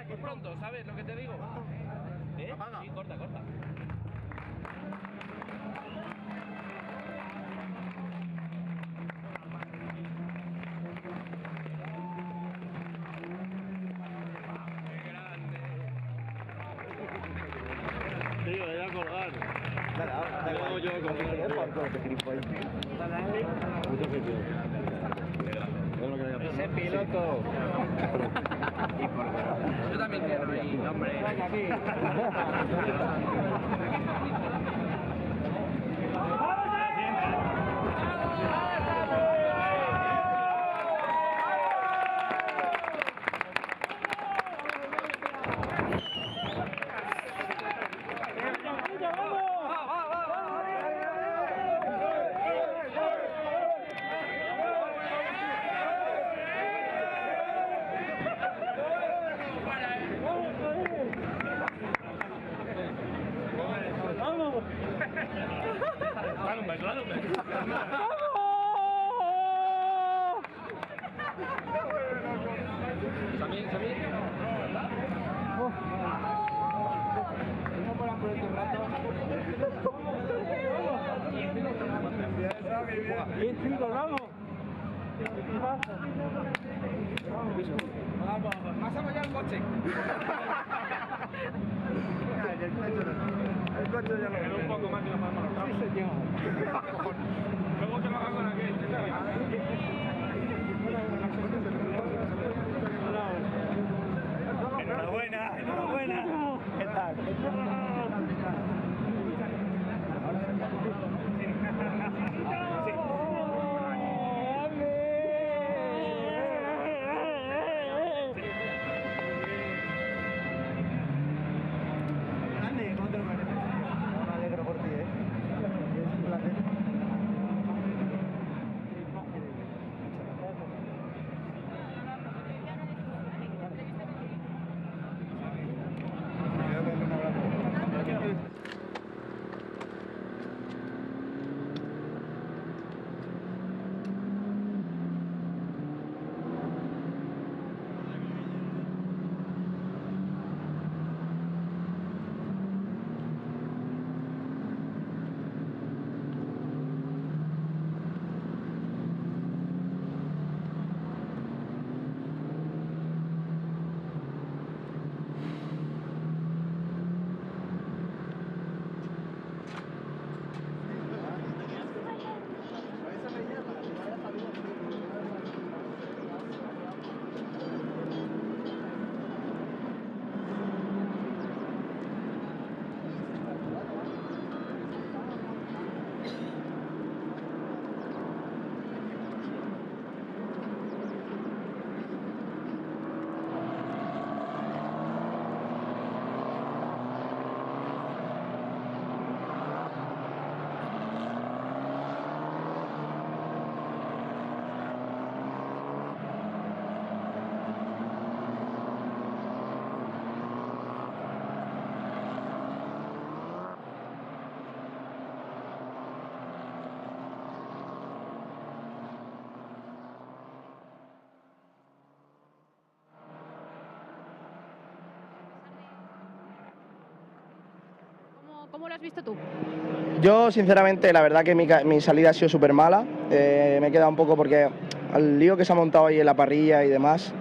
muy pronto, ¿sabes lo que te digo? ¿Eh? Sí, corta, corta. Tío, voy a colgar. Dale, yo con mucho sentido. Ese piloto. Yo también quiero ir, hombre. Dale un beso, dale un beso. ¿Samir? Bien, chicos, vamos. Vamos, pasamos ya el coche. El coche ya lo veo un poco más y nos vamos. Sí, señor. Luego te bajas con aquel. Enhorabuena, enhorabuena. ¿Qué tal? Grande, ¿cómo te lo mereces? Me alegro por ti, es un placer. ¿Cómo lo has visto tú? Yo, sinceramente, la verdad que mi salida ha sido súper mala. Me he quedado un poco porque al lío que se ha montado ahí en la parrilla y demás,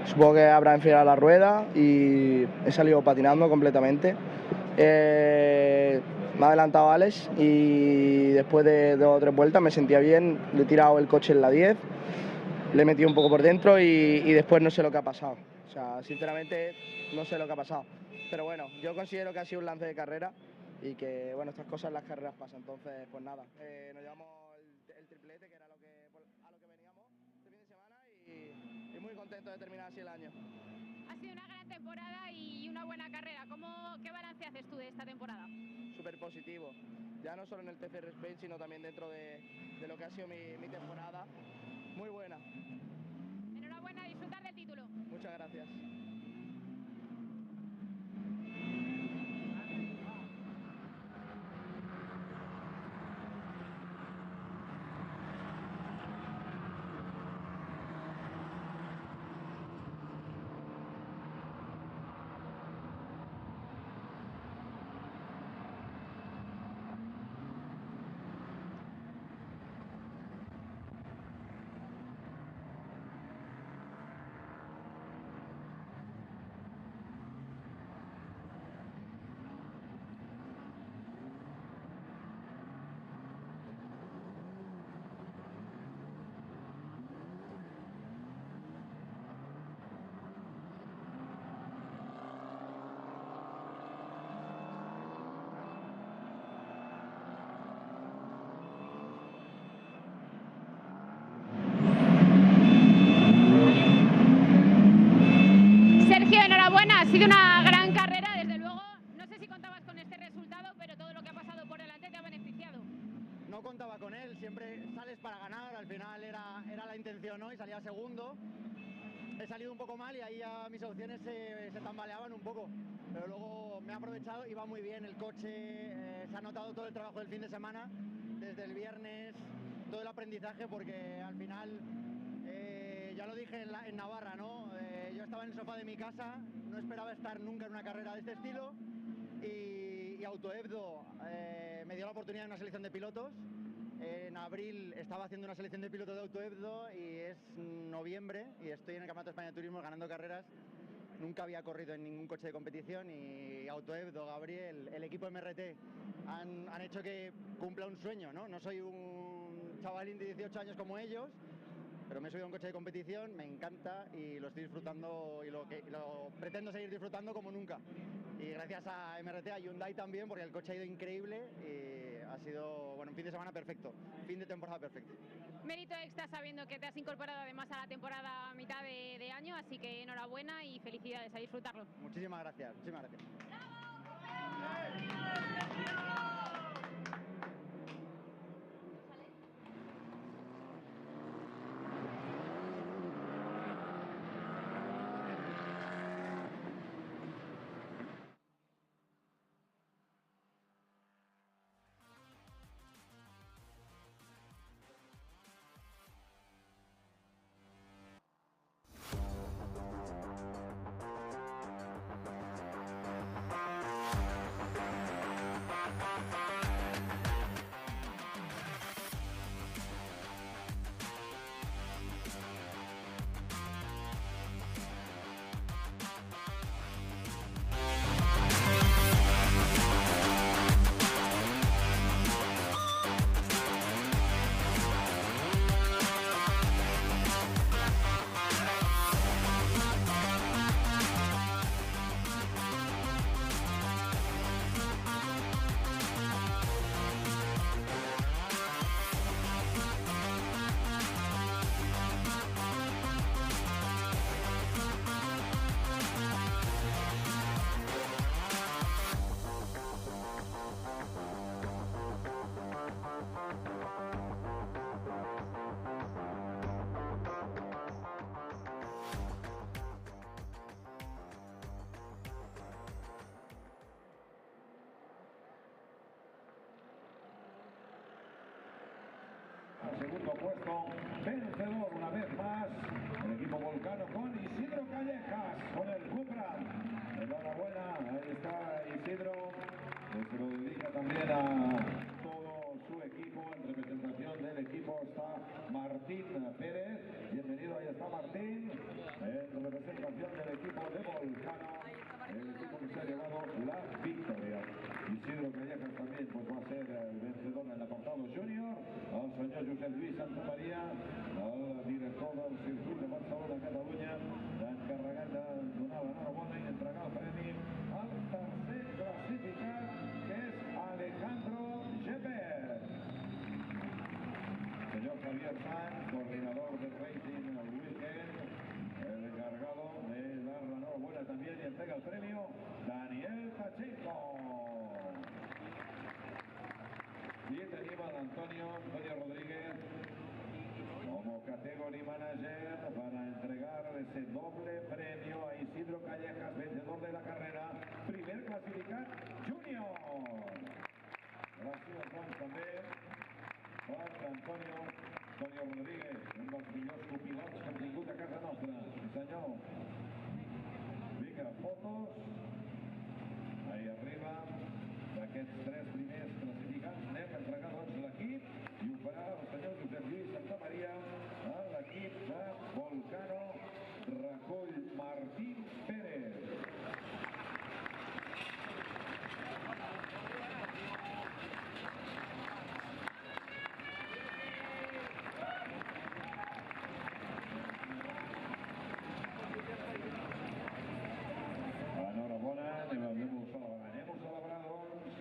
supongo que habrá enfriado la rueda y he salido patinando completamente. Me ha adelantado Alex y después de 2 o 3 vueltas me sentía bien, le he tirado el coche en la 10, le he metido un poco por dentro y después no sé lo que ha pasado. O sea, sinceramente no sé lo que ha pasado. Pero bueno, yo considero que ha sido un lance de carrera y que, bueno, estas cosas en las carreras pasan. Entonces, pues nada, nos llevamos el triplete, que era a lo que veníamos este fin de semana y muy contento de terminar así el año. Ha sido una gran temporada y una buena carrera. ¿Qué balance haces tú de esta temporada? Súper positivo, ya no solo en el TCR Spain, sino también dentro de lo que ha sido mi temporada. Muy buena. Enhorabuena, disfrutar del título. Muchas gracias. contaba con él, siempre sales para ganar, al final era la intención, ¿no? Y salía segundo. He salido un poco mal y ahí ya mis opciones se tambaleaban un poco, pero luego me he aprovechado y va muy bien el coche, se ha notado todo el trabajo del fin de semana, desde el viernes, todo el aprendizaje, porque al final, ya lo dije en Navarra, ¿no? Yo estaba en el sofá de mi casa, no esperaba estar nunca en una carrera de este estilo y Autoebdo me dio la oportunidad en una selección de pilotos. En abril estaba haciendo una selección de pilotos de Autoebdo y es noviembre y estoy en el Campeonato de España de Turismo ganando carreras. Nunca había corrido en ningún coche de competición y Autoebdo, Gabriel, el equipo MRT han hecho que cumpla un sueño, ¿no? No soy un chavalín de 18 años como ellos, pero me he subido a un coche de competición, me encanta y lo estoy disfrutando y lo pretendo seguir disfrutando como nunca. Y gracias a MRT, a Hyundai también, porque el coche ha ido increíble y ha sido, bueno, un fin de semana perfecto, fin de temporada perfecto. Mérito extra sabiendo que te has incorporado además a la temporada a mitad de año, así que enhorabuena y felicidades, a disfrutarlo. Muchísimas gracias, muchísimas gracias. Segundo puesto, vencedor una vez más, el equipo Volcano con Isidro Callejas, con el Cupra. Enhorabuena, ahí está Isidro, se lo dedica también a todo su equipo. En representación del equipo está Martín Pérez, bienvenido, ahí está Martín, en representación del equipo de Volcano, el equipo que se ha llevado la victoria. Isidro Callejas también pues va a ser el vencedor en el apartado junior, al señor José Luis Santa María, al director del Circuit de Barcelona, Catalunya, l'encarregat de donar l'enhorabona i entregar el premi al tercer classificat, que és Alejandro Gepper. Señor Javier Sanz, coordinador de Racing Weekend, el encargado de dar la enhorabuena también y entrega el premio, Daniel Tachenko. Y tenim a Antonio Rodríguez como category manager para entregar ese doble premio a Isidro Callejas, vencedor de la carrera, primer clasificat junior. Gràcies, doncs, també per Antonio Rodríguez, un dels millors copilots que hem tingut a casa nostra. Sí, senyor. Vinga, fotos. Ahí arriba d'aquests tres primers classificats anem a entregar doncs l'equip i ho farà el senyor Josep Lluís Santa Maria a l'equip de Volcano, recull Martín Pérez. Enhorabona, anem a celebrar, doncs.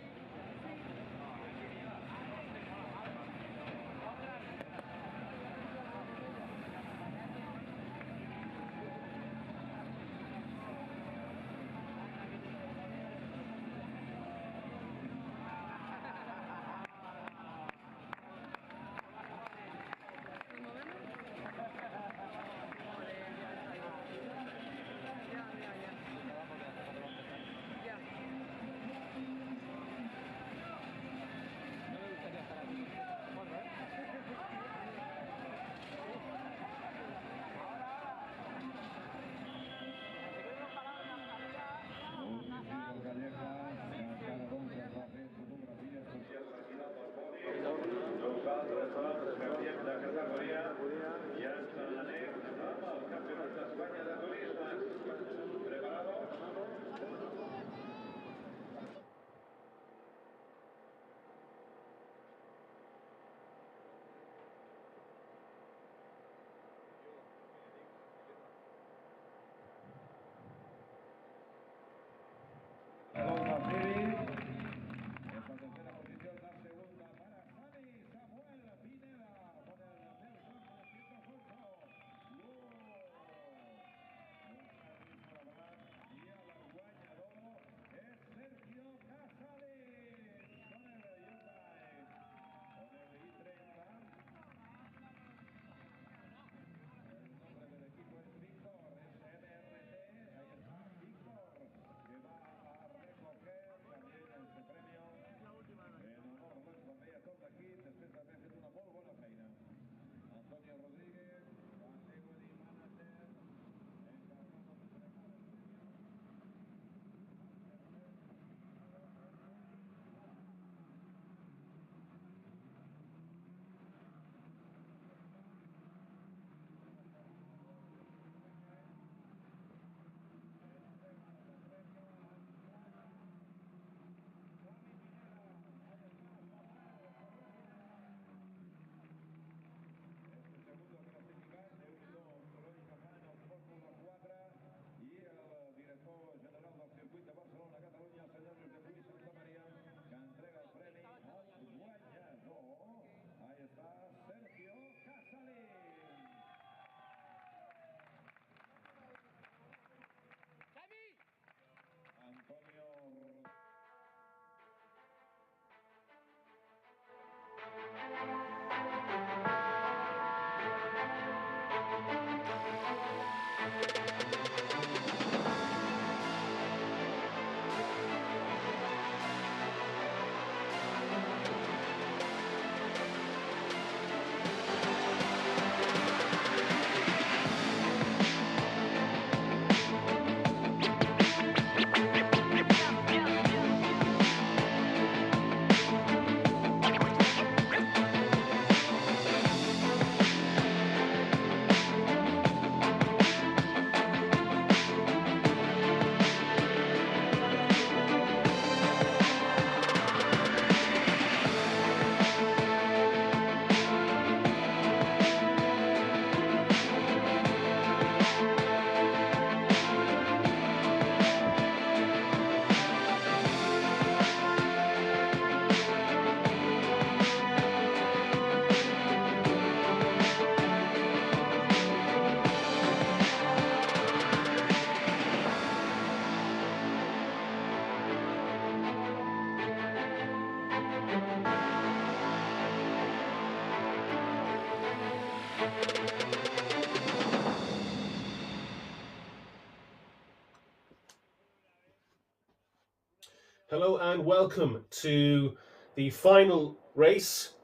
Hello and welcome to the final race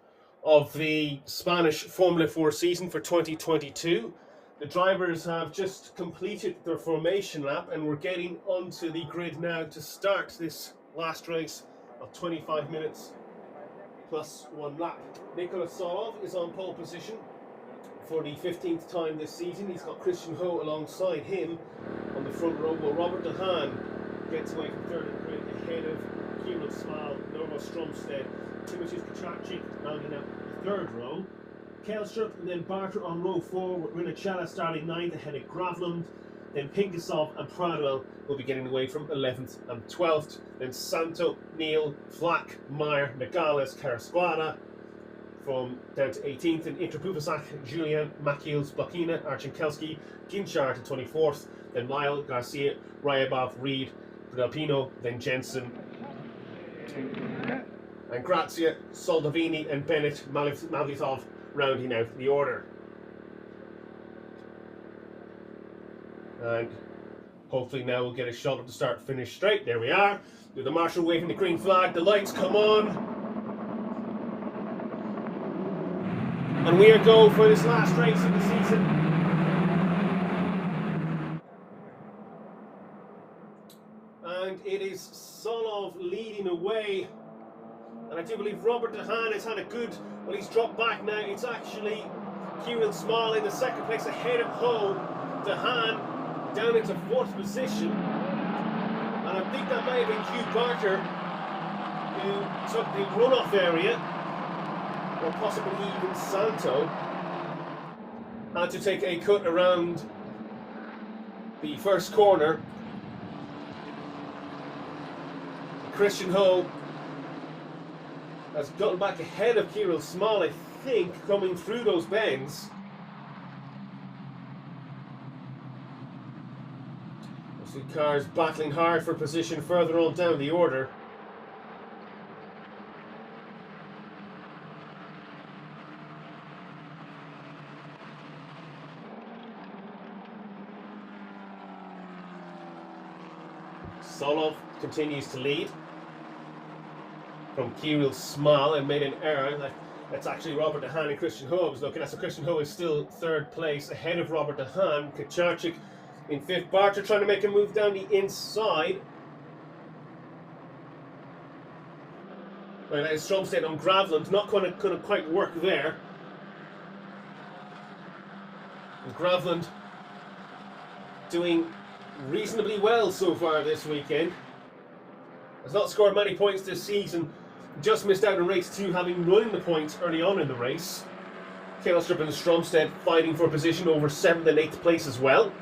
of the Spanish Formula 4 season for 2022. The drivers have just completed their formation lap and we're getting onto the grid now to start this last race of 25 minutes plus one lap. Nicolas Solov is on pole position for the 15th time this season. He's got Christian Ho alongside him on the front row, while Robert De Haan gets away from third and grid ahead of Kieran Small, Norma Stromstead, Timothy Kaczarczyk rounding out the third row. Kelstrup and then Barter on row 4 with Rinachella starting 9th ahead of Gravlund. Then Pinkasov and Pradwell will be getting away from 11th and 12th. Then Santo, Neil, Flack, Meyer, Nagales, Carasquada from down to 18th. And Interpuvasak, Julian, Makiels, Blokina, Archankelski, Ginchard to 24th. Then Lyle, Garcia, Ryabov, Reed, Delpino, then Jensen, and Grazia, Soldovini and Bennett, Mavlitov rounding out the order. And hopefully now we'll get a shot of the start finish straight. There we are. With the marshal waving the green flag, the lights come on. And we are go for this last race of the season. And it is Solov leading away. And I do believe Robert De Haan has had a good, well, he's dropped back now. It's actually Kieran Small in the second place ahead of Ho. De Haan down into 4th position. And I think that may have been Hugh Barker who took the runoff area, or possibly even Santo, had to take a cut around the first corner. Christian Ho has gotten back ahead of Kirill Small, I think, coming through those bends. I see cars battling hard for position further on down the order. Solov continues to lead from Kirill Small and made an error. That's actually Robert De Haan and Christian Ho I was looking at. So Christian Ho is still 3rd place ahead of Robert De Haan. Kaczarczyk in 5th. Barter trying to make a move down the inside. Well, that is Stromstead on Gravlund. Not going to quite work there. And Gravlund doing reasonably well so far this weekend. Has not scored many points this season. Just missed out in race 2, having run the points early on in the race. Kelstrup and Stromstead fighting for position over 7th and 8th place as well.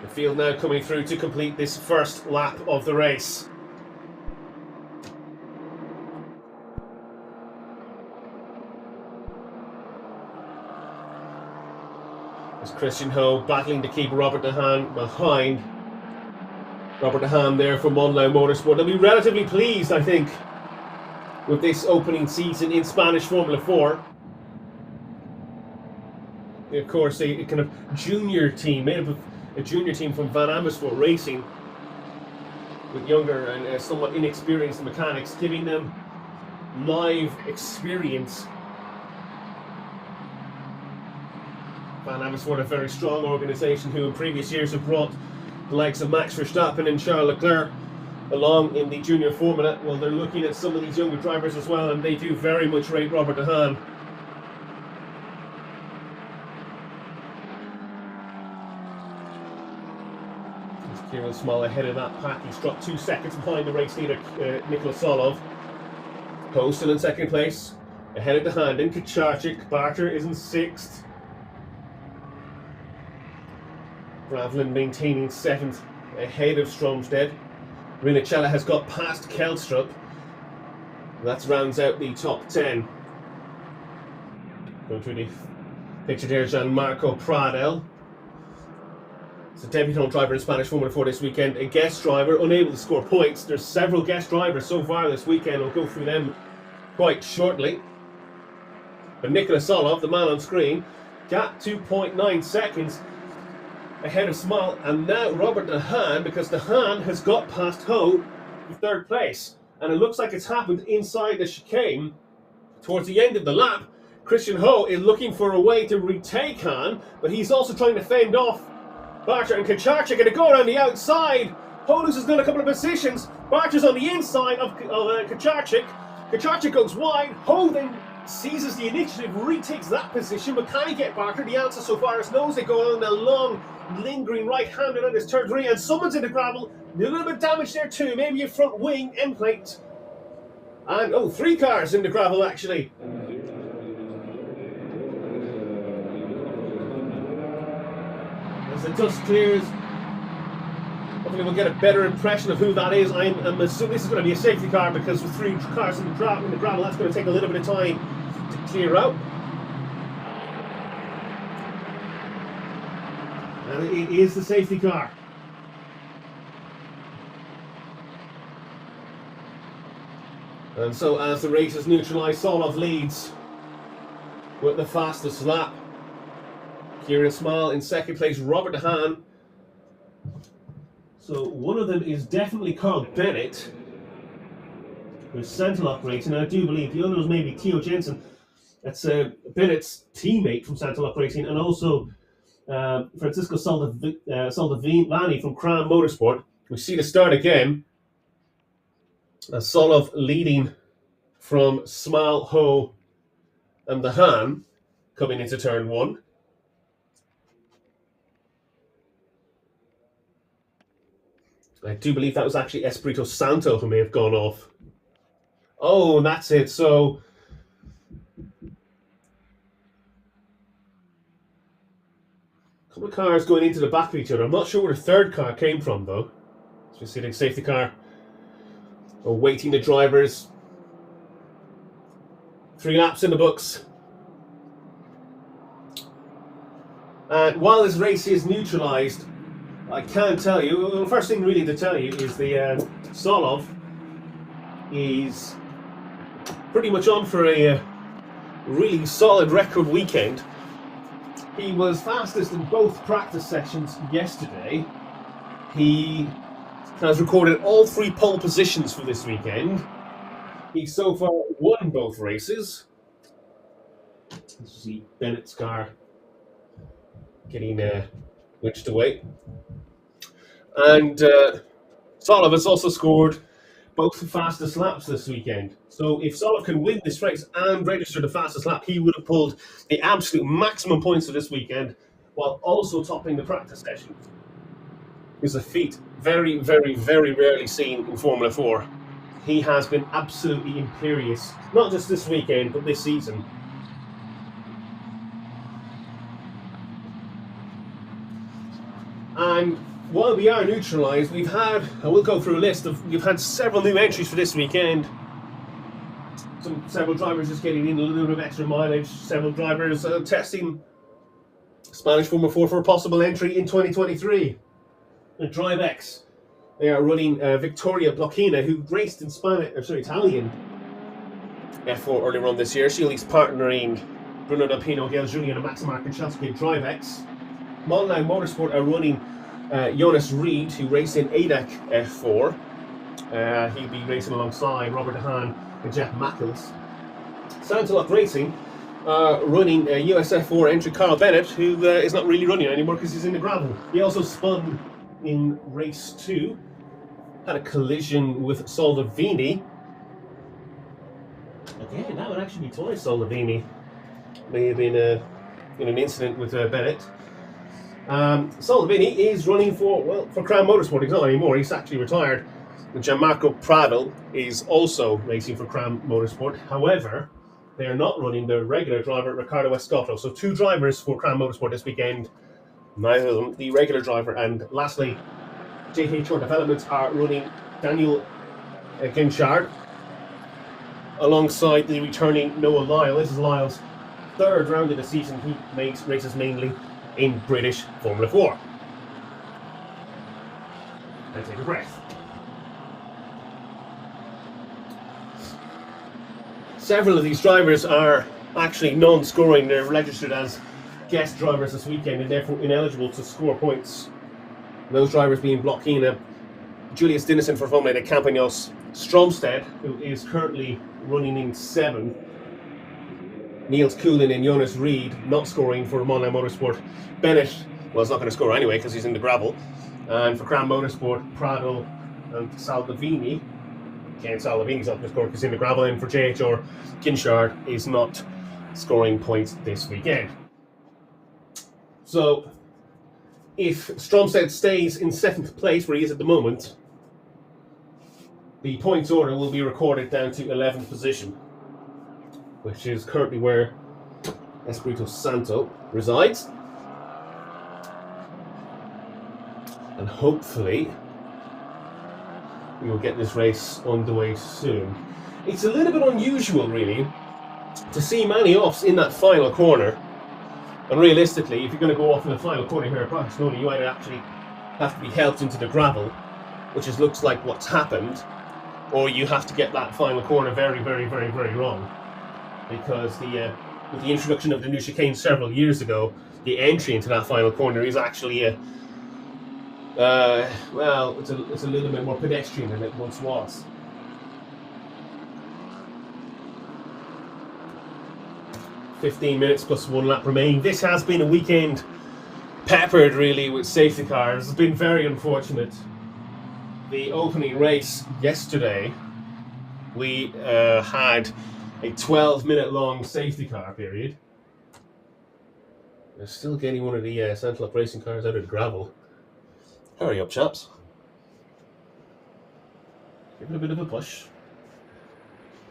The field now coming through to complete this first lap of the race. As Christian Ho battling to keep Robert De Haan behind. Robert De Haan there for Monlau Motorsport. They'll be relatively pleased, I think, with this opening season in Spanish Formula 4. Of course, a kind of junior team, made up of a junior team from Van Amersfoort Racing, with younger and somewhat inexperienced mechanics, giving them live experience. Van Amersfoort, a very strong organisation who in previous years have brought the likes of Max Verstappen and Charles Leclerc along in the junior formula. Well, they're looking at some of these younger drivers as well, and they do very much rate Robert De Haan. Kieran Small ahead of that pack. He's dropped 2 seconds behind the race leader, Nicolas Solov. Ho still in 2nd place, ahead of De Haan. Then Kaczarczyk. Barter is in 6th. Gravlund maintaining 7th, ahead of Stromstead. Rinachella has got past Kelstrup. That rounds out the top 10. Going through the picture there, Gianmarco Pradel. It's a debutant driver in Spanish Formula 4 this weekend. A guest driver, unable to score points. There's several guest drivers so far this weekend. We'll go through them quite shortly. But Nikola Solov, the man on screen, got 2.9 seconds ahead of Small, and now Robert De Haan, because De Haan has got past Ho in third place, and it looks like it's happened inside the chicane towards the end of the lap. Christian Ho is looking for a way to retake Haan, but he's also trying to fend off Barter and Kucharczyk, and to go around the outside. Ho loses another couple of positions. Barter's on the inside of Kucharczyk. Kucharczyk goes wide. Ho then seizes the initiative, retakes that position, but can he get Barter? The answer so far is no, as they go on a long, lingering right-handed on this turn 3, and someone's in the gravel. A little bit of damage there too, maybe a front wing end plate. And 3 cars in the gravel actually. As the dust clears, hopefully we'll get a better impression of who that is. I'm assuming this is going to be a safety car, because with 3 cars in the gravel, that's going to take a little bit of time to clear out. And it is the safety car. And so as the race is neutralised, Solov leads with the fastest lap. Kieran Small in second place, Robert De Haan. So one of them is definitely Carl Bennett, who's Santalok Racing, and I do believe the other was maybe Theo Jensen. That's Bennett's teammate from Santalok Racing, and also Francisco Soldavini from Crown Motorsport. We see the start again. Solov leading from Small, Ho and De Haan coming into turn 1. I do believe that was actually Espirito Santo who may have gone off. Oh, that's it. So a couple of cars going into the back of each other. I'm not sure where the third car came from, though. So we're sitting safety car, awaiting the drivers. 3 laps in the books. And while this race is neutralised, I can tell you, well, the first thing really to tell you is the Solov is pretty much on for a really solid record weekend. He was fastest in both practice sessions yesterday. He has recorded all 3 pole positions for this weekend. He's so far won both races. Let's see Bennett's car getting witched away. And Solov has also scored both the fastest laps this weekend. So if Solov can win this race and register the fastest lap, he would have pulled the absolute maximum points for this weekend, while also topping the practice session. It's a feat very, very, very rarely seen in Formula 4. He has been absolutely imperious, not just this weekend, but this season. And while we are neutralised, we've had, I will go through a list of, we've had several new entries for this weekend. Several drivers just getting in a little bit of extra mileage, several drivers testing Spanish Formula 4 for a possible entry in 2023. And DriveX, they are running Victoria Blocchina, who raced in Italian F4 earlier on this year. She's partnering Bruno D'Alpino, Gail Julian and Max Markinchelski at DriveX. Monline Motorsport are running Jonas Reed, who raced in ADAC F4. He'll be racing alongside Robert De Haan and Jeff Mackles. Santalok Racing running USF4 entry Carl Bennett, who is not really running anymore because he's in the gravel. He also spun in race 2, had a collision with Soldavini. Again, that would actually be twice Soldavini. May have been in an incident with Bennett. Soldavini is running for Crown Motorsport. He's not anymore, he's actually retired. And Gianmarco Prado is also racing for Crown Motorsport. However, they are not running the regular driver, Riccardo Escotto. So 2 drivers for Crown Motorsport this weekend, neither of them the regular driver. And lastly, JH Short Developments are running Daniel Genchard alongside the returning Noah Lyle. This is Lyle's 3rd round of the season. He races mainly in British Formula 4. And take a breath. several of these drivers are actually non-scoring. They're registered as guest drivers this weekend and therefore ineligible to score points. Those drivers being Blockina, Julius Dinesen for Formula de Campagnos, Stromstead, who is currently running in 7th, Niels Coulin and Jonas Reed not scoring for Monla Motorsport, Bennett, well, he's not going to score anyway because he's in the gravel, and for Cram Motorsport, Prado and Salvini. Ken Salvini's not going to score because he's in the gravel, and for JHR, Kinshard is not scoring points this weekend. So, if Stromstead stays in 7th place, where he is at the moment, the points order will be recorded down to 11th position, which is currently where Espirito Santo resides. And hopefully, we will get this race underway soon. It's a little bit unusual, really, to see many offs in that final corner. And realistically, if you're going to go off in the final corner here at Barcelona, you either actually have to be helped into the gravel, which looks like what's happened, or you have to get that final corner very, very, very, very wrong. Because with the introduction of the new chicane several years ago, the entry into that final corner is actually well, it's a little bit more pedestrian than it once was. "15 minutes plus 1 lap remaining." This has been a weekend peppered really with safety cars. It's been very unfortunate. The opening race yesterday, we had a 12-minute long safety car period. They're still getting one of the Santalop racing cars out of the gravel. Hurry up, chaps. Give it a bit of a push.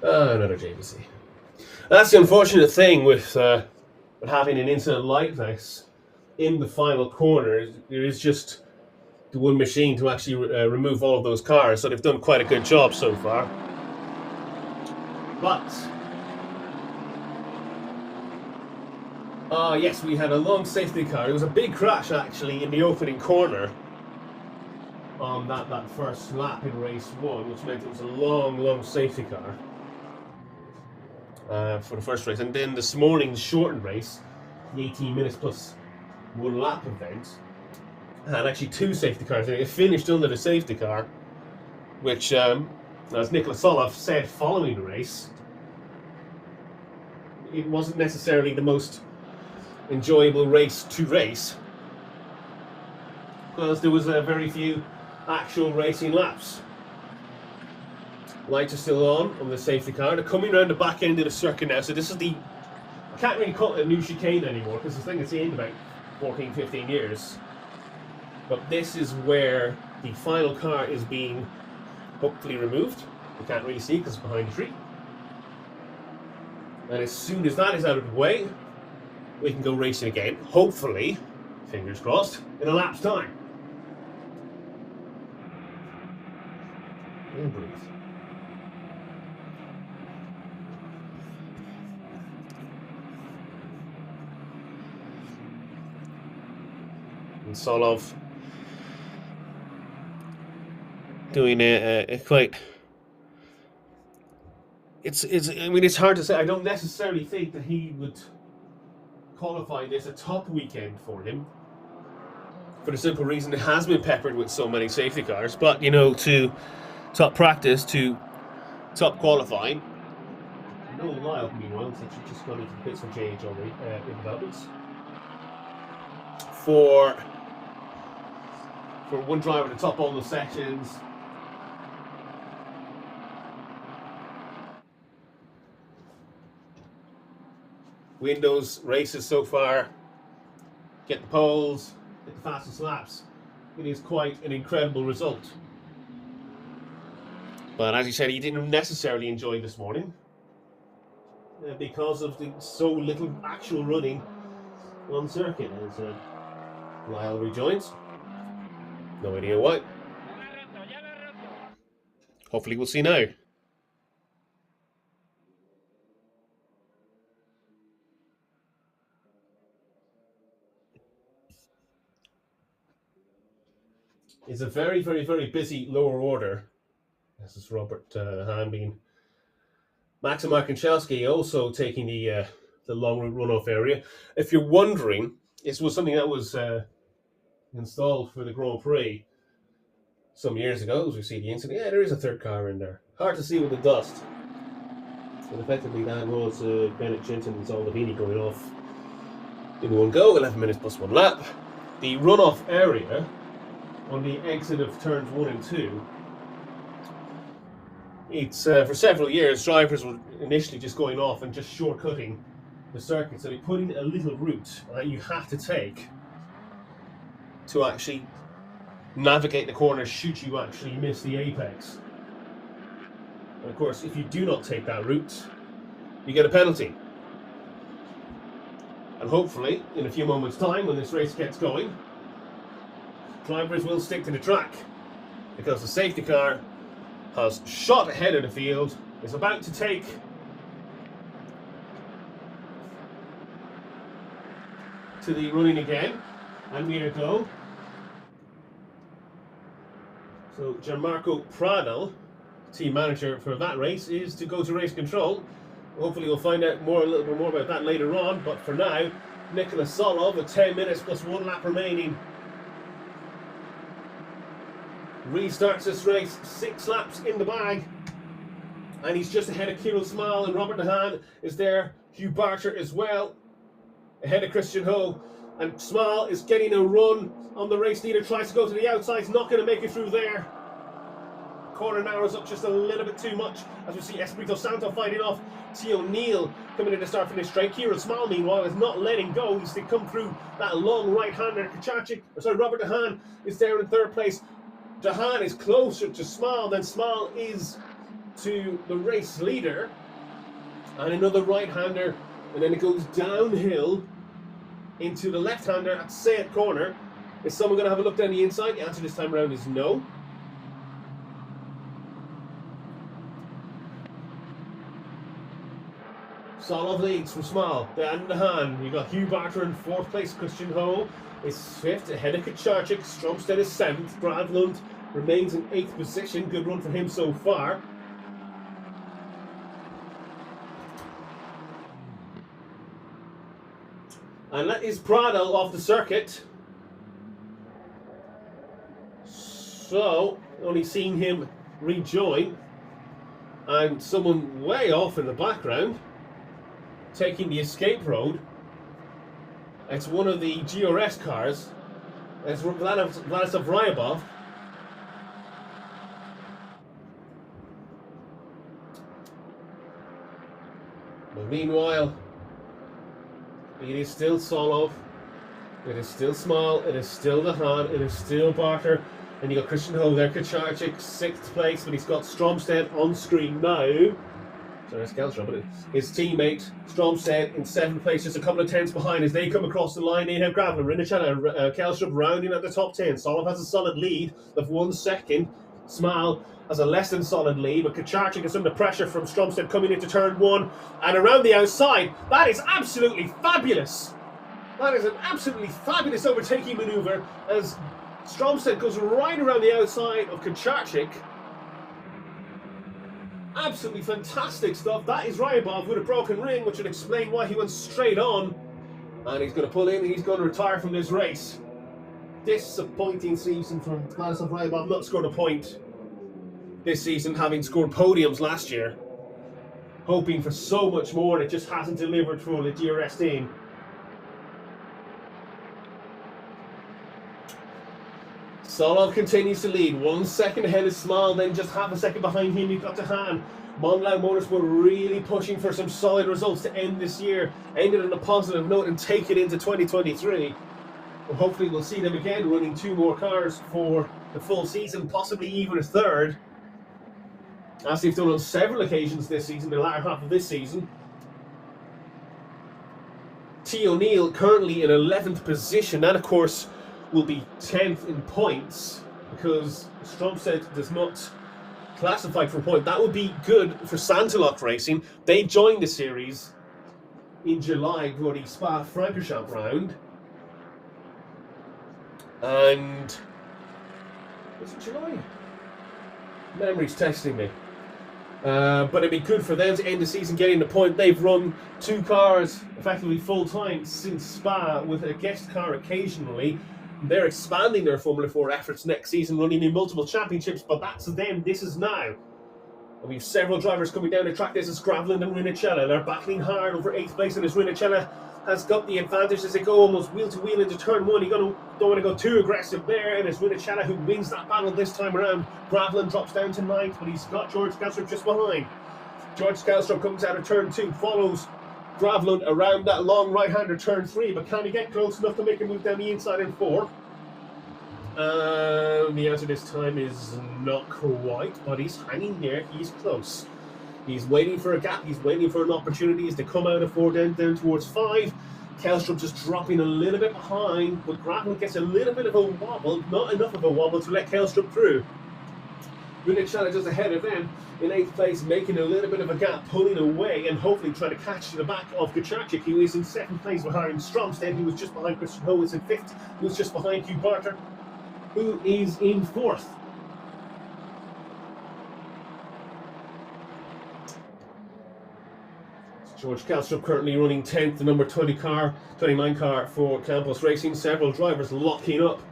Another JVC. That's the unfortunate thing with having an incident like this in the final corner. There is just the one machine to actually remove all of those cars, so they've done quite a good job so far. But yes, we had a long safety car. It was a big crash actually in the opening corner on that first lap in race 1, which meant it was a long safety car for the first race. And then this morning's shortened race, the 18 minutes plus 1 lap event, had actually 2 safety cars, and it finished under the safety car, which, as Nicola Solov said following the race, it wasn't necessarily the most enjoyable race to race, because there was very few actual racing laps. Lights are still on the safety car. They're coming around the back end of the circuit now, so this is the, I can't really call it a new chicane anymore because this thing is in about 14-15 years, but this is where the final car is being hopefully removed. You can't really see because it's behind the tree, and as soon as that is out of the way, we can go racing again, hopefully, fingers crossed, in a lap's time. And breathe. And Solov doing a quite. I mean, it's hard to say. I don't necessarily think that he would qualify this a top weekend for him, for the simple reason it has been peppered with so many safety cars. But, you know, to top practice, to top qualifying. No Lyle, meanwhile, it's actually just gone into the pits for JH already in developments. For one driver to top all the sections. Win those races so far, get the poles, get the fastest laps. It is quite an incredible result. But as he said, he didn't necessarily enjoy this morning because of the so little actual running on circuit. As Lyle rejoins, no idea why. Hopefully we'll see now. It's a very, very, very busy lower order. This is Robert Hahn being Max and Markinchelski also taking the long route runoff area. If you're wondering, this was something that was installed for the Grand Prix some years ago, as we see the incident. Yeah, there is a third car in there. Hard to see with the dust. But effectively, that was Bennett Jensen and Zolavini going off in one go, 11 minutes plus 1 lap. The runoff area on the exit of turns 1 and 2, it's for several years, drivers were initially just going off and just shortcutting the circuit. So they put in a little route that you have to take to actually navigate the corner should you actually miss the apex. And of course, if you do not take that route, you get a penalty. And hopefully, in a few moments' time, when this race gets going, drivers will stick to the track, because the safety car has shot ahead of the field, is about to take to the running again, and we go. So Gianmarco Pradel, team manager for that race, is to go to race control. Hopefully we'll find out a little bit more about that later on, but for now, Nikola Solov at 10 minutes plus 1 lap remaining restarts this race, 6 laps in the bag, and he's just ahead of Kirill Small, and Robert De Haan is there, Hugh Barter as well, ahead of Christian Ho, and Small is getting a run on the race leader, tries to go to the outside, he's not going to make it through there. Corner narrows up just a little bit too much as we see Espirito Santo fighting off T. O'Neill coming in to start finish straight. Kieran Small, meanwhile, is not letting go. He's to come through that long right-hander. Robert De Haan is there in third place. De Haan is closer to Small than Small is to the race leader. And another right-hander, and then it goes downhill into the left-hander at Sayat corner. Is someone going to have a look down the inside? The answer this time around is no. Solov leads from Small, Dan De Haan. You've got Hugh Barter in 4th place. Christian Ho is 5th, ahead of Kucharczyk. Stromstead is 7th. Gravlund remains in 8th position. Good run for him so far. And that is Pradel off the circuit. So, only seeing him rejoin. And someone way off in the background taking the escape road. It's one of the GRS cars. It's Vladislav Ryabov. But meanwhile, it is still Solov, it is still Small, it is still De Haan, it is still Barter, and you got Christian Ho there, Kucharczyk 6th place, but he's got Stromstead on screen now. Sorry, it's Kelstrup, but his teammate Stromstead in 7th place, just a couple of tenths behind as they come across the line. They have Graveler, Rinnicella, Kelstrup rounding at the top 10. Solov has a solid lead of 1 second. Small has a less than solid lead, but Kucharczyk is under pressure from Stromstead coming into turn 1 and around the outside. That is absolutely fabulous. That is an absolutely fabulous overtaking manoeuvre as Stromstead goes right around the outside of Kucharczyk. Absolutely fantastic stuff. That is Ryabov with a broken ring, which would explain why he went straight on. And he's going to pull in and he's going to retire from this race. Disappointing season for Vladislav Ryabov. Not scored a point this season, having scored podiums last year. Hoping for so much more, and it just hasn't delivered for the GRS team. Solov continues to lead, 1 second ahead of Small, then just half a second behind him you've got De Haan. Monlau Motorsport really pushing for some solid results to end this year, ended on a positive note and take it into 2023. Well, hopefully we'll see them again running 2 more cars for the full season, possibly even a third, as they've done on several occasions this season, the latter half of this season. T. O'Neill currently in 11th position. That, of course, will be 10th in points because Stromstead does not classify for a point. That would be good for Santilok Racing. They joined the series in July for the Spa-Francorchamps round. And was it July? Memory's testing me. But it'd be good for them to end the season getting the point. They've run 2 cars effectively full time since Spa, with a guest car occasionally. They're expanding their Formula 4 efforts next season, running in multiple championships, but that's them. This is now. And we've several drivers coming down the track. This is Graveland and Rinicella. They're battling hard over 8th place, and as Rinicella has got the advantage as they go almost wheel to wheel into turn 1. You don't want to go too aggressive there, and it's Rinicella who wins that battle this time around. Graveland drops down to 9th, but he's got George Skelstrup just behind. George Skelstrup comes out of turn 2, follows Graveland around that long right-hander turn 3, but can he get close enough to make a move down the inside in 4? The answer this time is not quite, but he's hanging there. He's close. He's waiting for a gap. He's waiting for an opportunity to come out of 4 down towards 5. Kelstrup just dropping a little bit behind, but Graveland gets a little bit of a wobble, not enough of a wobble to let Kelstrup through. Rinicella just ahead of them in 8th place, making a little bit of a gap, pulling away and hopefully trying to catch the back of Kucharczyk, who is in 2nd place behind Stromstead, who was just behind Christian Ho, is in 5th, who is just behind Hugh Barter, who is in 4th. George Kelstrup currently running 10th, the number 29 car for Campos Racing. Several drivers locking up.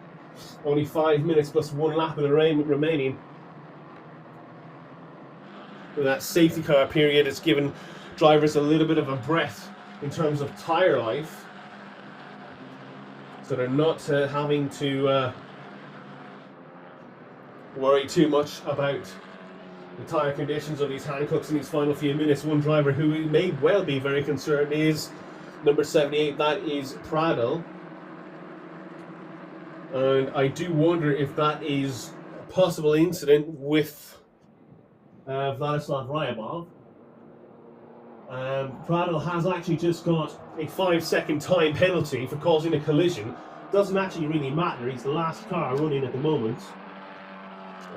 Only 5 minutes plus 1 lap of the remaining. That safety car period has given drivers a little bit of a breath in terms of tyre life. So they're not having to worry too much about the tyre conditions of these Hancocks in these final few minutes. One driver who may well be very concerned is number 78, that is Pradel. And I do wonder if that is a possible incident with Vladislav Ryabov. Pradel has actually just got a 5-second time penalty for causing a collision. Doesn't actually really matter, he's the last car running at the moment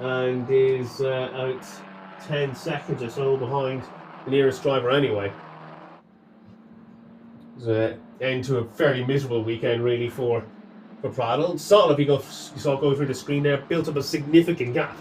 and is out 10 seconds or so behind the nearest driver anyway. It's an end to a fairly miserable weekend really for Pradel. Sol, if you saw go through the screen there, built up a significant gap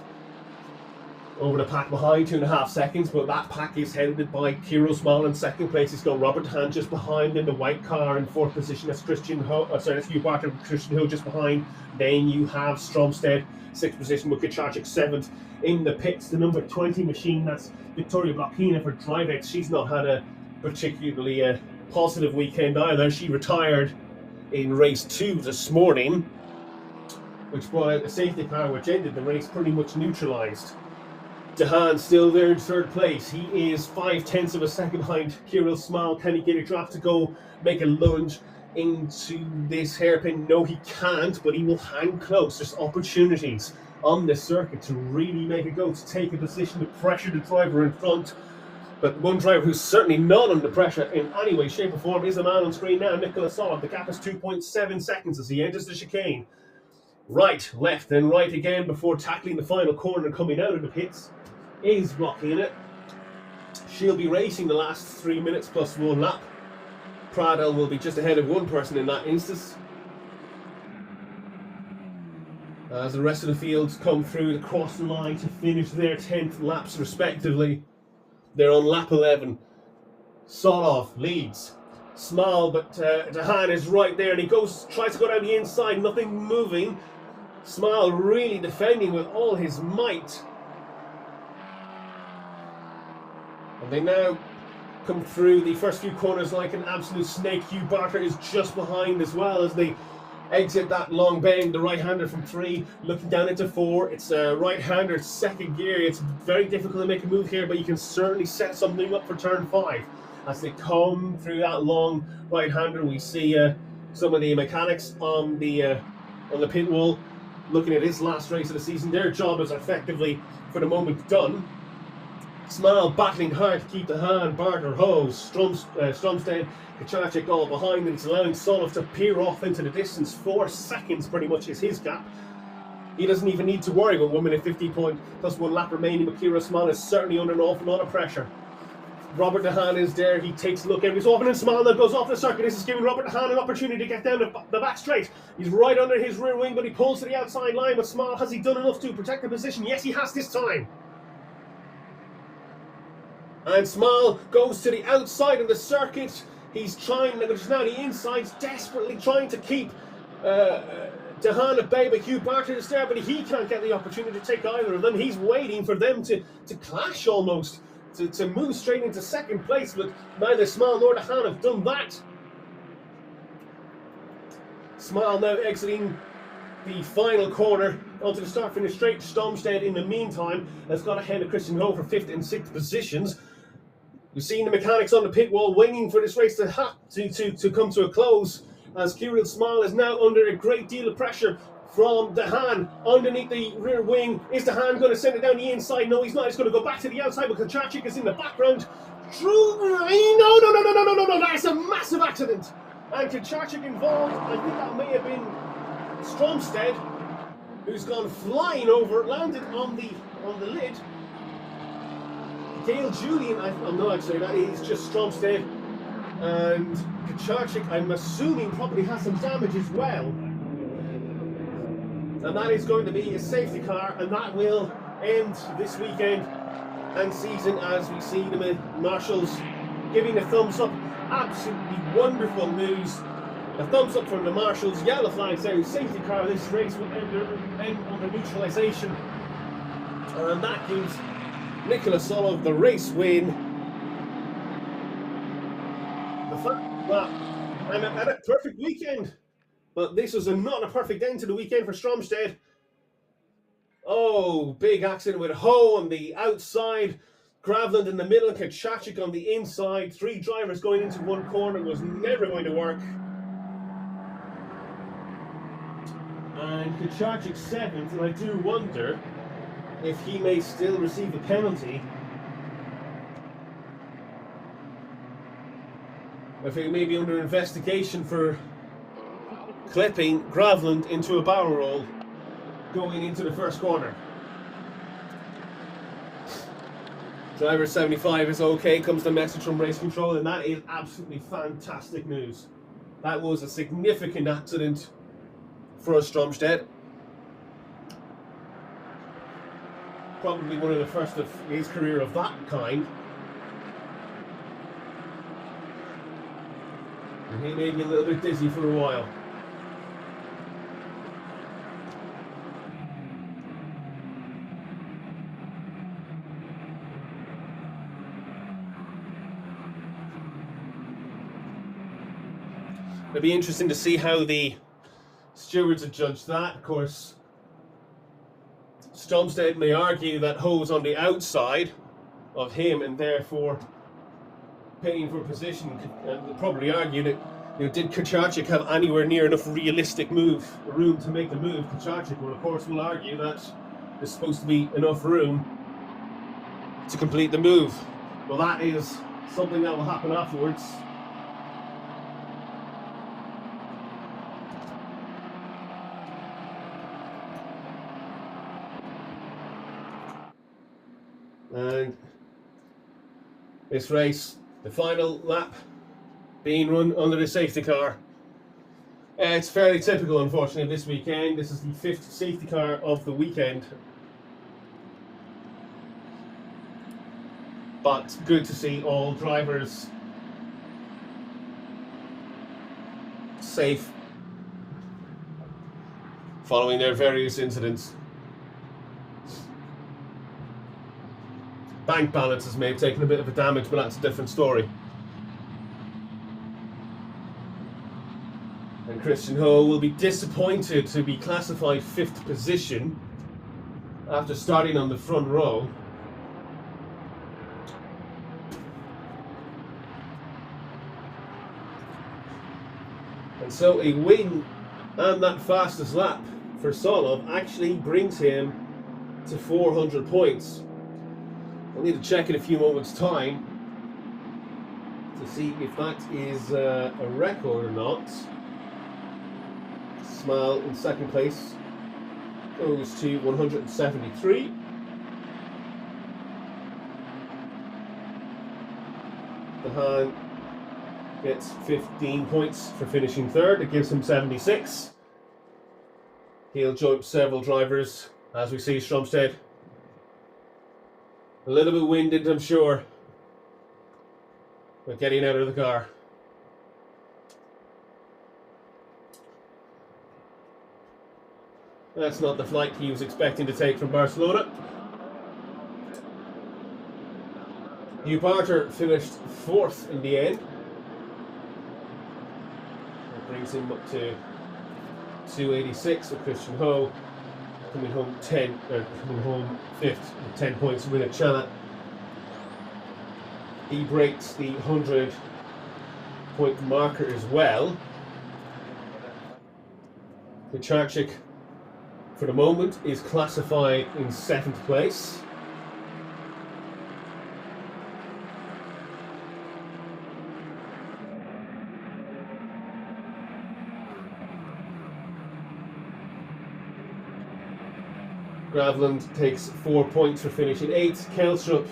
over the pack behind, 2.5 seconds, but that pack is headed by Kiro Small in 2nd place. He's got Robert Han just behind in the white car in 4th position. That's that's Hugh Barter, Christian Hill just behind. Then you have Stromstead, 6th position, with Kucharczyk 7th. In the pits, the number 20 machine, that's Victoria Blokina for DriveX. She's not had a particularly positive weekend either. She retired in race 2 this morning, which brought out the safety car, which ended the race pretty much neutralised. Dehaan still there in 3rd place. He is 0.5 of a second behind Kirill Small. Can he get a drop to go make a lunge into this hairpin? No, he can't, but he will hang close. There's opportunities on this circuit to really make a go, to take a position, to pressure the driver in front. But one driver who's certainly not under pressure in any way, shape or form is the man on screen now, Nicolas Solov. The gap is 2.7 seconds as he enters the chicane. Right, left, then right again before tackling the final corner coming out of the pits is blocking it. She'll be racing the last 3 minutes plus 1 lap. Pradel will be just ahead of one person in that instance, as the rest of the fields come through the cross line to finish their 10th laps respectively. They're on lap 11. Solov leads. Small, but Dehaan is right there, and he tries to go down the inside, nothing moving. Small really defending with all his might. And they now come through the first few corners like an absolute snake. Hugh Barter is just behind as well as they exit that long bend. The right-hander from 3 looking down into 4. It's a right-hander 2nd gear. It's very difficult to make a move here, but you can certainly set something up for turn 5. As they come through that long right-hander, we see some of the mechanics on the pit wall looking at his last race of the season. Their job is effectively, for the moment, done. Small battling hard to keep Dehaan, Barter, Ho, Stromstead, Kucharczyk all behind, and it's allowing Solov to peer off into the distance. 4 seconds pretty much is his gap. He doesn't even need to worry with 1 minute 50 plus 1 lap remaining, but Kiro Small is certainly under an awful lot of pressure. Robert Dehaan is there, he takes a look, and he's off, and Small that goes off the circuit. This is giving Robert Dehaan an opportunity to get down the back straight. He's right under his rear wing, but he pulls to the outside line. But Small, has he done enough to protect the position? Yes, he has this time. And Small goes to the outside of the circuit. He's trying, there's now the inside, desperately trying to keep Dehaan at bay, but Hugh Bartlett is there, but he can't get the opportunity to take either of them. He's waiting for them to clash almost, to move straight into second place, but neither Small nor Dehaan have done that. Small now exiting the final corner onto the start-finish straight. Stromstedt, in the meantime, has got ahead of Christian Ho for 5th and 6th positions. We've seen the mechanics on the pit wall waiting for this race to come to a close, as Kirill Small is now under a great deal of pressure from Dehaan underneath the rear wing. Is Dehaan going to send it down the inside? No, he's not. He's going to go back to the outside, but Kacharczyk is in the background. No, that's a massive accident. And Kacharczyk involved. I think that may have been Stromstedt, who's gone flying over, landed on the lid. Dale Julian, I'm not actually, that is just Stromstedt. And Kacharczyk, I'm assuming, probably has some damage as well. And that is going to be a safety car, and that will end this weekend and season as we see the marshals giving a thumbs up. Absolutely wonderful news. A thumbs up from the marshals. Yellow flags out. Safety car. This race will end under neutralisation. And that gives Nicholas Solov the race win. The fact that I'm at a perfect weekend, but this was not a perfect end to the weekend for Stromstedt. Oh, big accident with Ho on the outside, Gravland in the middle, and Kacharczyk on the inside. 3 drivers going into one corner was never going to work. And Kacharczyk 7th, and I do wonder if he may still receive a penalty. If he may be under investigation for clipping Gravland into a barrel roll going into the first corner. Driver 75 is okay, comes the message from race control, and that is absolutely fantastic news. That was a significant accident for Stromstedt. Probably one of the first of his career of that kind. And he may be a little bit dizzy for a while. It'll be interesting to see how the stewards have judged that. Of course, Stromstedt may argue that Ho's on the outside of him and therefore paying for position, and they'll probably argue that, did Kacharczyk have anywhere near enough realistic room to make the move? Kacharczyk will, of course, will argue that there's supposed to be enough room to complete the move. Well, that is something that will happen afterwards. And this race, the final lap being run under the safety car. It's fairly typical, unfortunately, this weekend. This is the 5th safety car of the weekend. But good to see all drivers safe following their various incidents. Bank balances may have taken a bit of a damage, but that's a different story. And Christian Ho will be disappointed to be classified 5th position after starting on the front row. And so a win and that fastest lap for Solov actually brings him to 400 points. I'll need to check in a few moments' time to see if that is a record or not. Small in second place goes to 173. Dehaan gets 15 points for finishing 3rd. It gives him 76. He'll jump several drivers as we see Stromstedt a little bit winded, I'm sure, But getting out of the car. That's not the flight he was expecting to take from Barcelona. Hugh Barter finished 4th in the end. That brings him up to 286 with Christian Ho coming home 5th with 10 points win at China. He breaks the 100-point marker as well. Kucharczyk, for the moment, is classified in 7th place. Gravland takes 4 points for finishing 8th. Kelstrup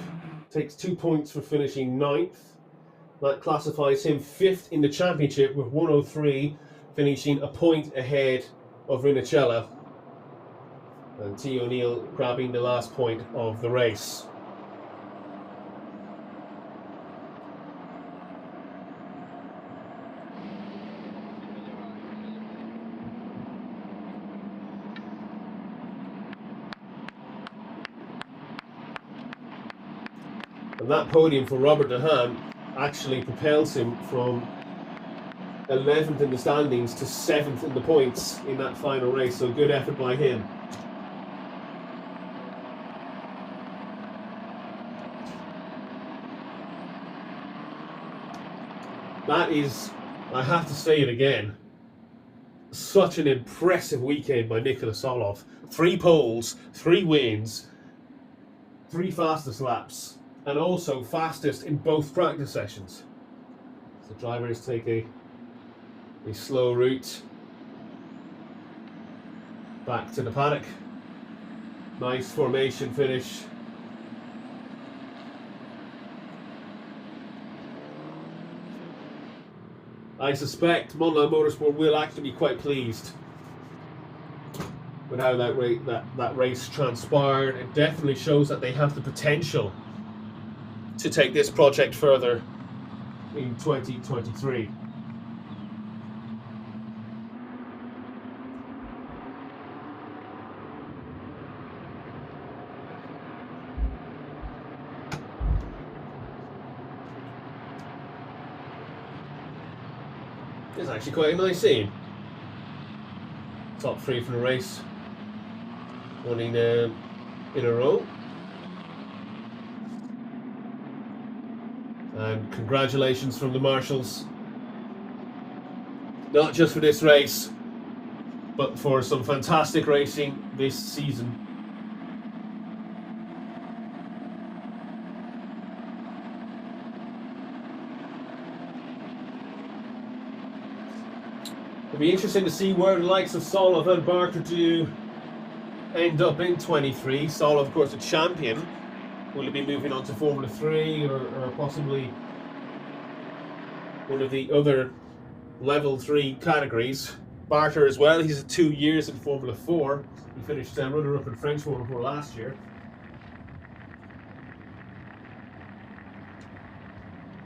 takes 2 points for finishing 9th. That classifies him 5th in the championship with 103, finishing a point ahead of Rinicella. And T. O'Neill grabbing the last point of the race. And that podium for Robert De Haan actually propels him from 11th in the standings to 7th in the points in that final race. So good effort by him. That is, I have to say it again, such an impressive weekend by Nikola Solov. 3 poles, 3 wins, 3 fastest laps, and also fastest in both practice sessions. So drivers take a slow route back to the paddock. Nice formation finish. I suspect Mondial Motorsport will actually be quite pleased with how that race transpired. It definitely shows that they have the potential to take this project further in 2023. It's actually quite a nice scene. Top 3 from the race, winning in a row. And congratulations from the marshals, not just for this race, but for some fantastic racing this season. It'll be interesting to see where the likes of Solov and Barter do end up in 23. Solov, of course, a champion. Will he be moving on to Formula 3 or possibly one of the other level 3 categories? Barter as well, he's had 2 years in Formula 4. He finished runner-up in French Formula 4 last year.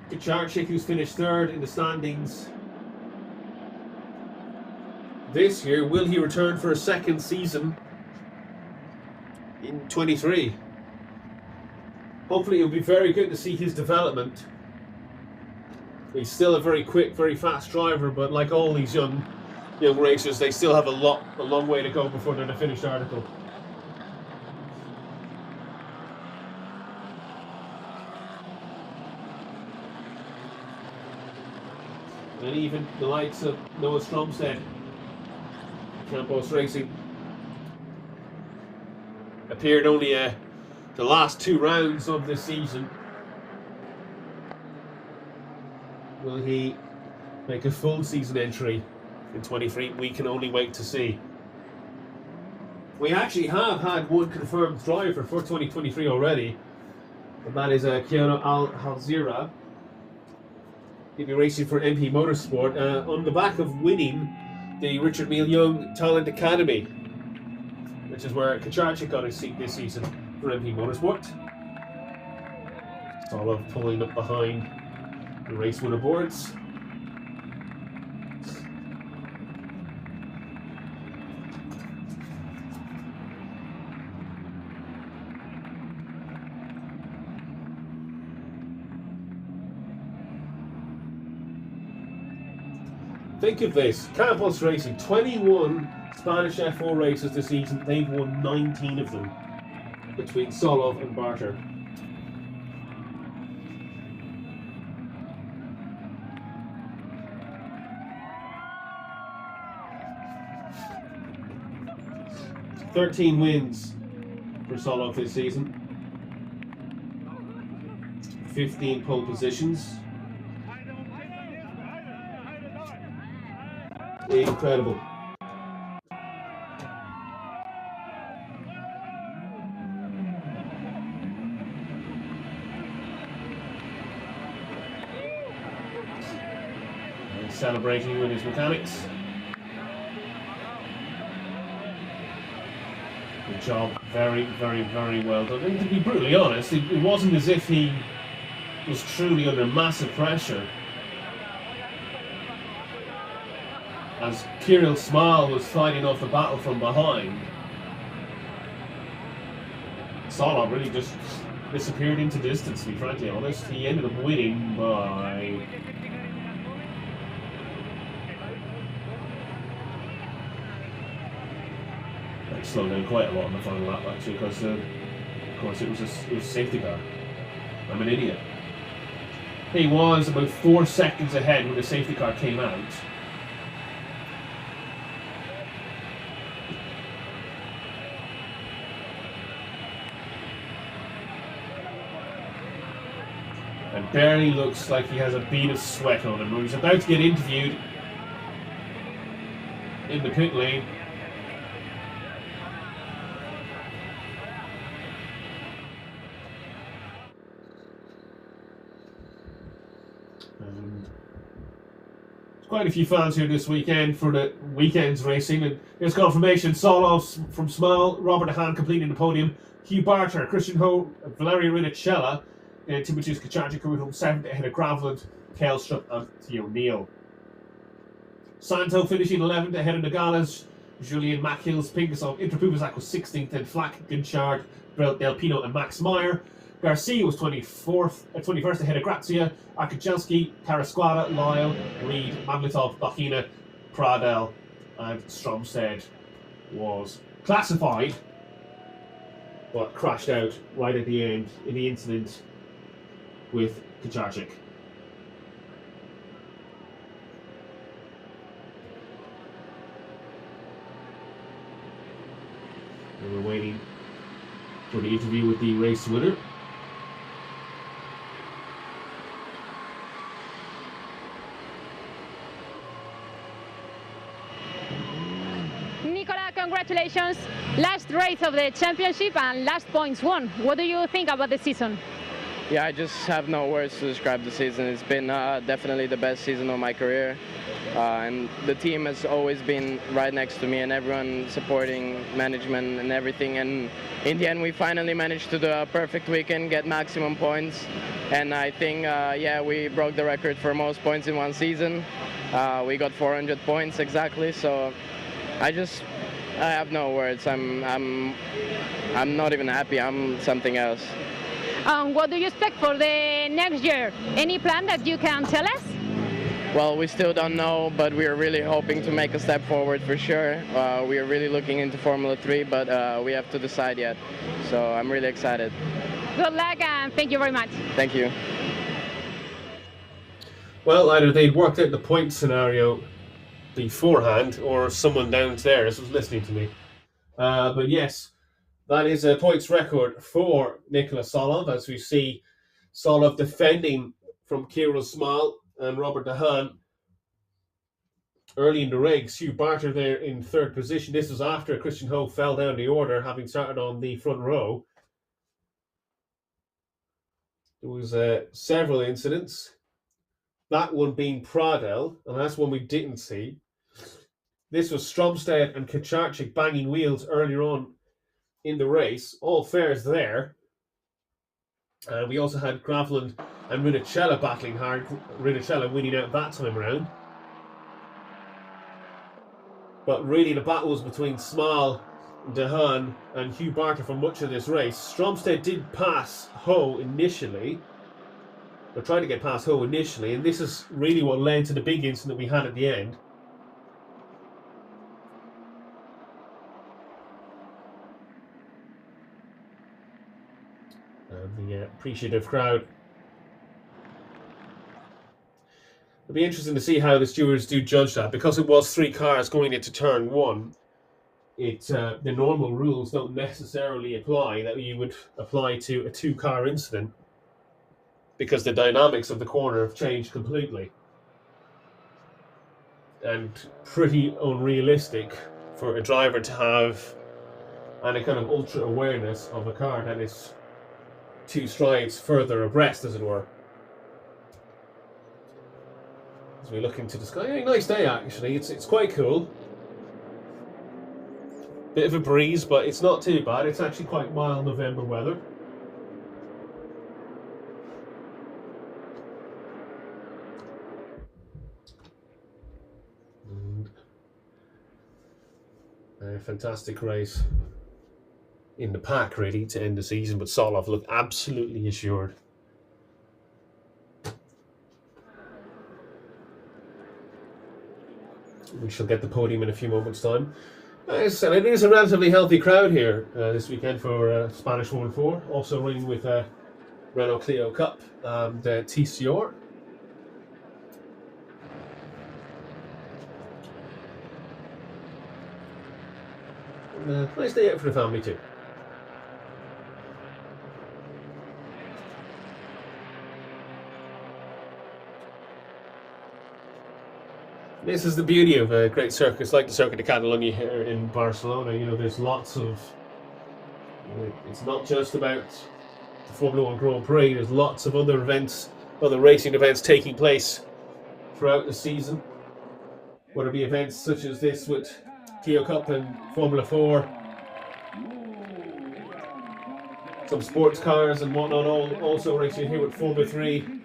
Kucharczyk, who's finished 3rd in the standings this year, will he return for a 2nd season in 23? Hopefully it'll be very good to see his development. He's still a very quick, very fast driver, but like all these young racers, they still have a long way to go before they're the finished article. And even the likes of Noah Stromstead, Campos Racing, appeared only the last 2 rounds of this season. Will he make a full season entry in 23? We can only wait to see. We actually have had one confirmed driver for 2023 already, and that is Keanu Al-Halzira. He'll be racing for MP Motorsport on the back of winning the Richard Mille Young Talent Academy, which is where Kucharczyk got his seat this season for MP Motorsport. Solov pulling up behind The race winner boards. Think of this, Campos Racing, 21 Spanish F4 races this season, they've won 19 of them between Solov and Barter. "13 wins for Solov this season, 15 pole positions. Incredible. And celebrating with his mechanics. Good job. Very, very, very well done. And to be brutally honest, it wasn't as if he was truly under massive pressure. As Kirill Smile was fighting off the battle from behind, Solov really just disappeared into distance, to be frankly honest. He ended up winning by... It slowed down quite a lot in the final lap, actually, because of course it was a safety car. I'm an idiot. He was about 4 seconds ahead when the safety car came out. And barely looks like he has a bead of sweat on him. When he's about to get interviewed in the pit lane. Quite a few fans here this weekend for the weekend's racing, and here's confirmation. Solov from Small, Robert Hahn completing the podium, Hugh Barter, Christian Ho, Valerio Rinicella, and Timotheus Kaczarczyk coming home 7th ahead of Graveland, Kelstrup and Theo Neal. Santo finishing 11th ahead of Nogales, Julian Mackhills, Pinkasov, Interpubazak was 16th, and Flack, Gunchard, Del Pino and Max Meyer. Garcia was 21st ahead of Grazia, Akajelski, Carasquada, Lyle, Reed, Maglitov, Bachina, Pradel, and Stromstead was classified, but crashed out right at the end in the incident with Kaczarczyk. And we're waiting for the interview with the race winner. Congratulations, last race of the championship and last points won. What do you think about the season? Yeah, I just have no words to describe the season. It's been definitely the best season of my career. And the team has always been right next to me, and everyone supporting management and everything. And in the end, we finally managed to do a perfect weekend, get maximum points. And I think, yeah, we broke the record for most points in one season. We got 400 points exactly. So I have no words. I'm not even happy. I'm something else. What do you expect for the next year? Any plan that you can tell us? Well, we still don't know, but we are really hoping to make a step forward for sure. We are really looking into Formula 3, but we have to decide yet. So I'm really excited. Good luck and thank you very much. Thank you. Well, either they'd worked out the point scenario beforehand, or someone downstairs was listening to me. But yes, that is a points record for Nicolas Solov, as we see Solov defending from Kirill Small and Robert De Haan early in the race. Hugh Barter there in 3rd position. This was after Christian Ho fell down the order, having started on the front row. There was several incidents. That one being Pradel, and that's one we didn't see. This was Stromstead and Kaczarczyk banging wheels earlier on in the race. All fares there. We also had Graveland and Rinicella battling hard. Rinicella winning out that time around. But really the battle was between Small, Dehaan and Hugh Barter for much of this race. Stromstead did pass Ho initially. Or tried to get past Ho initially, and this is really what led to the big incident we had at the end. And the appreciative crowd. It'll be interesting to see how the stewards do judge that, because it was 3 cars going into turn 1. The normal rules don't necessarily apply that you would apply to a 2-car incident, because the dynamics of the corner have changed completely. And pretty unrealistic for a driver to have any kind of ultra awareness of a car that is 2 strides further abreast, as it were. As we look into the sky, a nice day actually. It's quite cool. Bit of a breeze, but it's not too bad. It's actually quite mild November weather. A fantastic race in the pack, really, to end the season, but Solov looked absolutely assured. We shall get the podium in a few moments' time. As I said, it is a relatively healthy crowd here this weekend for Spanish 1-4, also running with Renault Clio Cup and TCR. Nice day out for the family too. This is the beauty of a great circus like the Circuit de Catalunya here in Barcelona. You know, there's lots of... it's not just about the Formula 1 Grand Prix. There's lots of other events, other racing events taking place throughout the season. Whether it be events such as this with Clio Cup and Formula 4, some sports cars and whatnot, also racing here with Formula 3.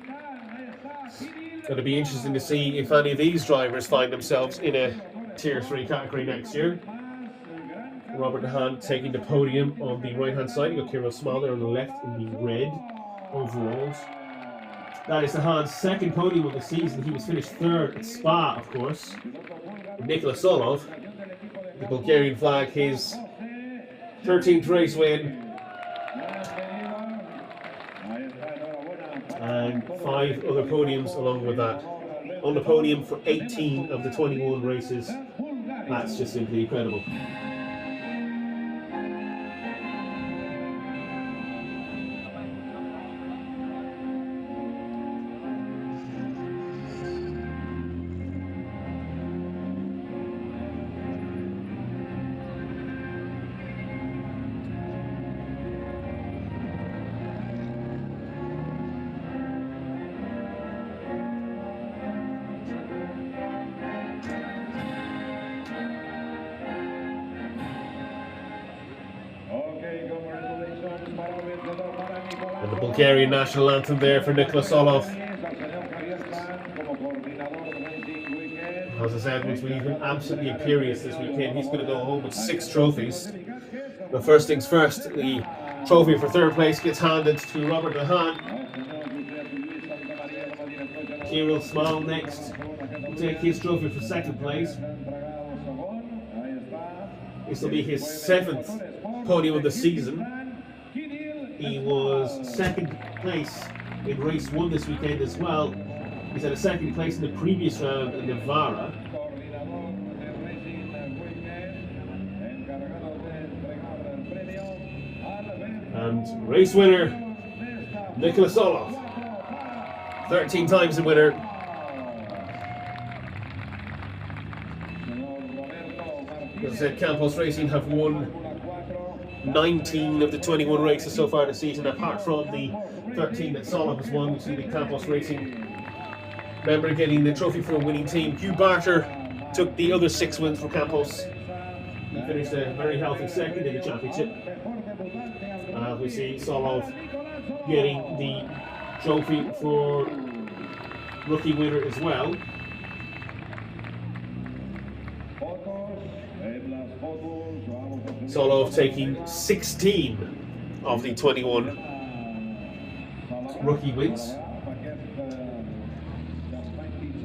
It'll be interesting to see if any of these drivers find themselves in a Tier 3 category next year. Robert Dehaan taking the podium on the right hand side. You got Kirill Small there on the left in the red overalls. That is Dehaan's second podium of the season. He was finished 3rd at Spa, of course. Nikola Solov, the Bulgarian flag, his 13th race win. And 5 other podiums along with that. On the podium for 18 of the 21 races. That's just simply incredible. And the Bulgarian national anthem there for Nikola Solov. As I said, he's been absolutely imperious this weekend. He's going to go home with 6 trophies. But first things first, the trophy for 3rd place gets handed to Robert Dehaan. Kirill Small next will take his trophy for 2nd place. This will be his 7th podium of the season. He was 2nd place in race 1 this weekend as well. He's had a 2nd place in the previous round in Navarra. And race winner, Nikola Solov. 13 times the winner. As I said, Campos Racing have won 19 of the 21 races so far this season, apart from the 13 that Solov has won. We see the Campos Racing member getting the trophy for a winning team. Hugh Barter took the other 6 wins for Campos. He finished a very healthy 2nd in the championship. We see Solov getting the trophy for rookie winner as well. Solov taking 16 of the 21 rookie wins.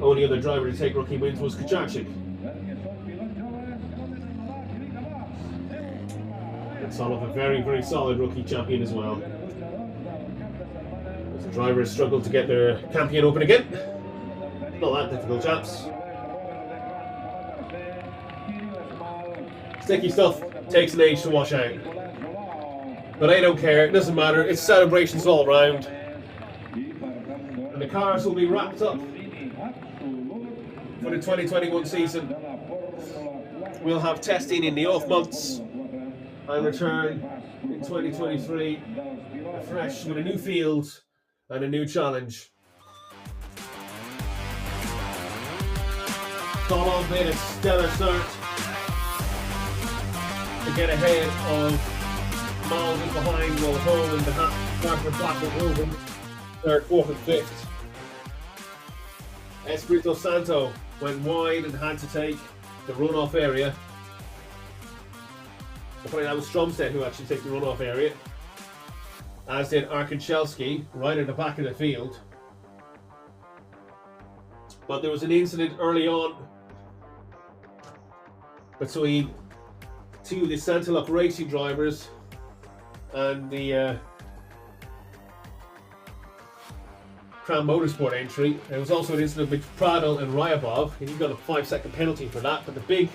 Only other driver to take rookie wins was Kucharczyk. And Solov, a very, very solid rookie champion as well. As the drivers struggle to get their Campion Open again. Not that difficult, chaps. Sticky stuff takes an age to wash out. But I don't care, it doesn't matter, it's celebrations all around. And the cars will be wrapped up for the 2021 season. We'll have testing in the off months and return in 2023 fresh with a new field and a new challenge. Solov made a stellar start to get ahead of miles behind Will Hull and the Harper Blackwood Wilson, third, fourth and fifth. Espirito Santo went wide and had to take the runoff area. Apparently that was Stromstead who actually took the runoff area, as did Arkanchelski right at the back of the field. But there was an incident early on between two of the Santalok racing drivers and the Crown Motorsport entry. There was also an incident with Pradl and Ryabov, and he got a 5-second penalty for that. But the big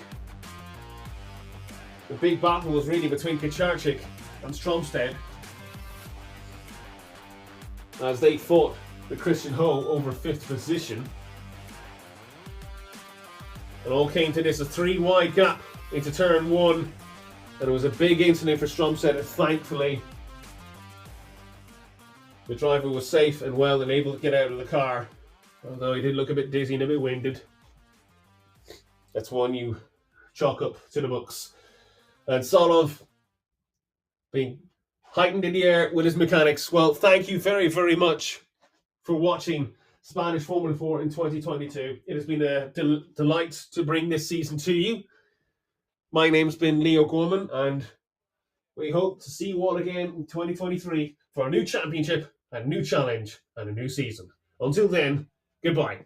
battle was really between Kucharczyk and Stromstead, as they fought with Christian Ho over 5th position. It all came to this, a 3-wide gap into turn 1, and it was a big incident for Stromstead, and thankfully the driver was safe and well and able to get out of the car, although he did look a bit dizzy and a bit winded. That's one you chalk up to the books. And Solov being heightened in the air with his mechanics. Well, thank you very, very much for watching Spanish Formula 4 in 2022. It has been a delight to bring this season to you. My name's been Leo Gorman, and we hope to see you all again in 2023 for a new championship, a new challenge, and a new season. Until then, goodbye.